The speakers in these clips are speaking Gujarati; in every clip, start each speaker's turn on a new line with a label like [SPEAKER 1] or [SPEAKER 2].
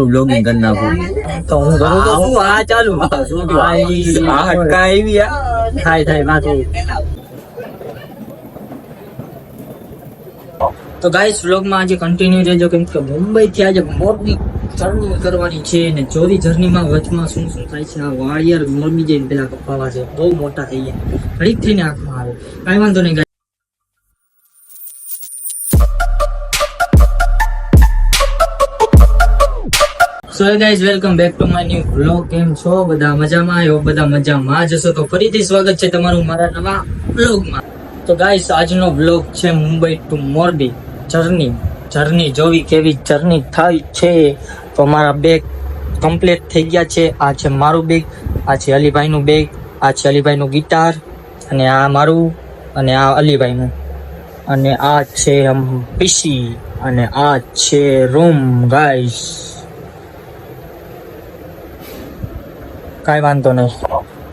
[SPEAKER 1] બ્લોગિંગ કરી નાખું
[SPEAKER 2] તો હું કરું તો શું આ ચાલુ
[SPEAKER 1] આ હટકા આવી
[SPEAKER 2] થાય માથું. તો ગાઈસ વ્લોગમાં આજે કન્ટિન્યુ રહેજો, કેમ કે મુંબઈ થી આજે મોરબી જર્ની કરવાની છે ને ચોરી જર્નીમાં વચમાં શું શું થાય છે. આ વાળિયાર મોરબી જઈને પેલા કપાવા છે, બહુ મોટા થઈ ગયા, ઘડીક થઈને આંખમાં આવે, કાંઈ વાંધો નહીં. So guys welcome back to my new vlog. કેમ છો બધા? મજામાં આવ્યો? બધા મજામાં જશો તો ફરીથી સ્વાગત છે તમારું મારા નવા વ્લોગમાં. તો ગાઈઝ આજનો વ્લોગ છે મુંબઈ ટુ મોરબી જર્ની જોવી કેવી જર્ની થાય છે. તો મારા બેગ કમ્પ્લીટ થઈ ગયા છે. આ છે મારું બેગ, આ છે અલીભાઈનું બેગ, આ છે અલીભાઈનું ગિટાર, અને આ મારું, અને આ અલીભાઈનું, અને આ છે પીસી, અને આ છે રૂમ. ગાઈઝ કાંઈ વાંધો નહીં.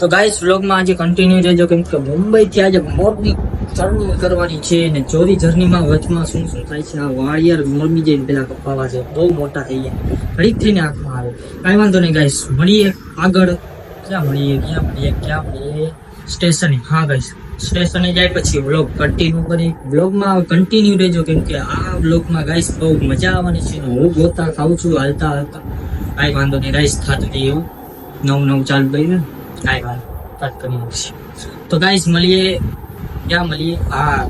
[SPEAKER 2] તો ગાઈસ વ્લોગમાં આજે કન્ટિન્યુ રહેજો, કેમ કે મુંબઈથી આજે મોરબી જર્ની કરવાની છે ને ચોરી જર્નીમાં વચમાં શું શું થાય છે. આ વાળિયાર મોરબી જઈને પેલા કપાવા છે, બહુ મોટા થઈ ગયા, ઘડીક થઈને આંખમાં આવે, કાંઈ વાંધો નહીં. ગાઈસ મળીએ આગળ. ક્યાં મળીએ સ્ટેશને. હા ગાઈસ સ્ટેશને જાય પછી વ્લોગ કન્ટિન્યુ કરી. વ્લોગમાં કન્ટિન્યુ રહેજો, કેમ કે આ વ્લોગમાં ગાઈસ બહુ મજા આવવાની છે. હું ગોતા ખાઉં છું હાલતા કાંઈ વાંધો નહીં. ગાઈસ થતું એવું નવું ચાલુ કરી ને કાંઈ વાત કટ કરી નાખશે. તો ગાઈસ મળીએ. ક્યાં મળીએ? હા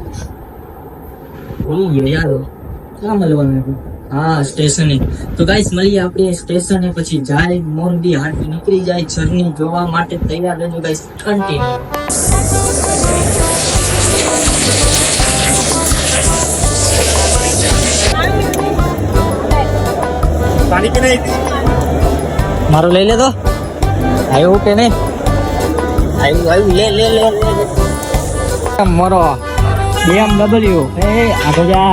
[SPEAKER 2] ભૂલી ગયો યાર, ક્યાં મળવાનું? હા સ્ટેશને. તો ગાઈસ મળીએ આપણે સ્ટેશને, પછી જાય મોરબી હાટ નીકળી જાય જર્ની જોવા માટે. તૈયાર રહેજો ગાઈસ, કન્ટિન્યુ.
[SPEAKER 1] પાણી કે નહીં
[SPEAKER 2] મારું લઈ લે તો. આવ્યું કે નહીં? આવ્યું લે મારો BMW. આ તો જા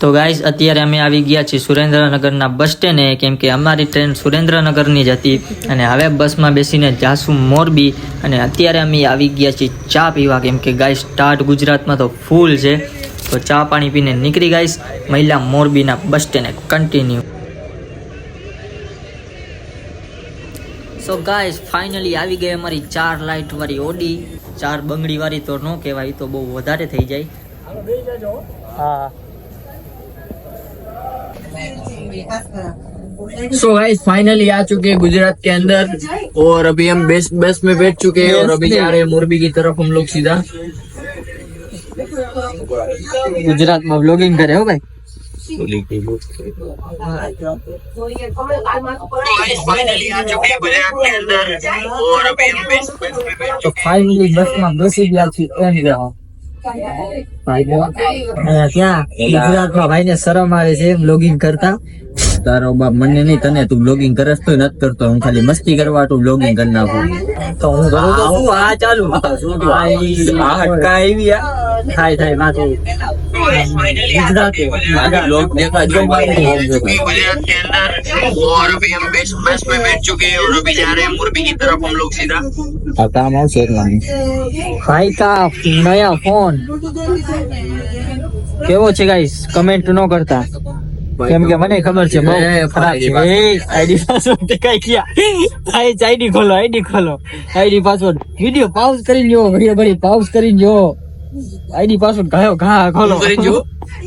[SPEAKER 2] તો ગાઈઝ અત્યારે અમે આવી ગયા છીએ સુરેન્દ્રનગરના બસ સ્ટેન્ડે, કેમ કે અમારી ટ્રેન સુરેન્દ્રનગરની જ હતી અને હવે બસમાં બેસીને જાશું મોરબી. અને અત્યારે અમે આવી ગયા છીએ ચા પીવા, કેમ કે ગાઈઝ સ્ટાર્ટ ગુજરાતમાં તો ફૂલ છે. તો ચા પાણી પીને નીકળી ગાઈઝ મહિલા મોરબીના બસ સ્ટેન્ડે. કન્ટિન્યુ. સો ગાઈઝ ફાઇનલી આવી ગઈ અમારી 4 લાઇટ વાળી ઓડી. 4 બંગડી વાળી તો ન કહેવાય, તો બહુ વધારે થઈ જાય. હા
[SPEAKER 1] सो गाइस फाइनली आ चुके हैं गुजरात के अंदर, और अभी हम बस में बैठ चुके हैं, और अभी जा रहे हैं मोरबी की तरफ हम लोग सीधा.
[SPEAKER 2] गुजरात में व्लॉगिंग करे हो भाई.
[SPEAKER 1] फाइनली आ चुके हैं गुजरात के अंदर, और अभी हम बस में
[SPEAKER 2] तो फाइनली बस में बेसी ગયા છે એમ જાઓ ભાઈ. ક્યાં ગુજરાતમાં ભાઈ ને શરમ આવે છે વ્લોગિંગ કરતા.
[SPEAKER 1] તારો બાપ મને નહીં, તને તું બ્લોગિંગ કરસ તો નથી કરતો, હું ખાલી મસ્તી કરવા તું બ્લોગિંગ કરી નાખું.
[SPEAKER 2] તો હું કરું તો શું આ ચાલુ
[SPEAKER 1] આ હટકા આવી
[SPEAKER 2] થાય માથું.
[SPEAKER 1] लोग देखा जो गुजरात के अंदर, और अभी हम बस में बैठ चुके हैं, और अभी जा रहे हैं मोरबी की तरफ हम लोग सीधा.
[SPEAKER 2] काम આવશે ભાઈ. કા નયા ફોન કેવો છે ગાઈસ? કમેન્ટ ન કરતા, કેમ કે મને ખબર છે બહુ ખરાબ છે. આઈડી પાસવર્ડ કઈ ગયા ભાઈ? આઈડી ખોલો, આઈડી પાસવર્ડ. વિડિયો પાઉઝ કરી લ્યો, ઘડી પાઉઝ કરી લ્યો. આઈડી પાસવર્ડ ઘા ખોલો,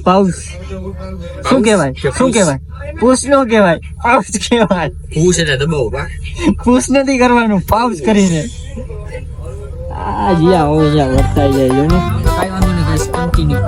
[SPEAKER 2] પાઉઝ. શું કહેવાય? પુશ નો કહેવાય, પાઉઝ કહેવાય.
[SPEAKER 1] પૂછ એટલે દબાવો,
[SPEAKER 2] પુશ નથી કરવાનું, પાઉઝ કરીને. આ જીયા હોય જ્યાં વર્તાઈ જાય ને. કાઈ વાંધો નહીં guys, continue.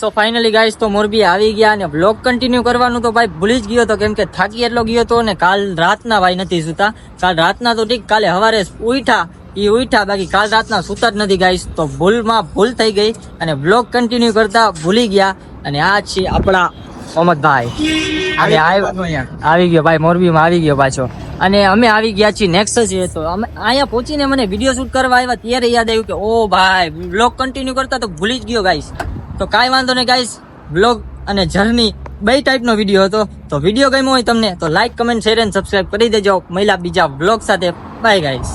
[SPEAKER 2] So finally guys તો મોરબી આવી ગયા અને બ્લોગ કન્ટિન્યુ કરવાનું તો ભાઈ ભૂલી જ ગયો તો, કેમ કે થાકી એટલો ગયો તો ને કાલ રાતના ભાઈ નથી સુતા. કાલ રાતના તો ઠીક, કાલે સવારે ઉઠ્યા બાકી કાલ રાતના સુતા જ નથી ગાઈસ. તો ભૂલ થઈ ગઈ અને બ્લોગ કન્ટિન્યુ કરતા ભૂલી ગયા. અને આ છે આપણા મોહમ્મદભાઈ અને આવી ગયો ભાઈ, મોરબીમાં આવી ગયો પાછો. અને અમે આવી ગયા છીએ નેક્સ્ટ છે. તો અમે અહીંયા પહોંચીને મને વિડીયો શૂટ કરવા આવ્યા ત્યારે યાદ આવ્યું કે ઓ ભાઈ બ્લોગ કન્ટિન્યુ કરતા તો ભૂલી જ ગયો ગાઈસ. તો કાંઈ વાંધો નહીં ગાઈસ, બ્લોગ અને જર્ની બે ટાઈપનો વિડીયો હતો. તો વિડીયો ગમ્યો હોય તમને તો લાઈક, કમેન્ટ, શેર અને સબસ્ક્રાઇબ કરી દેજો. મળ્યા બીજા બ્લોગ સાથે. Bye guys.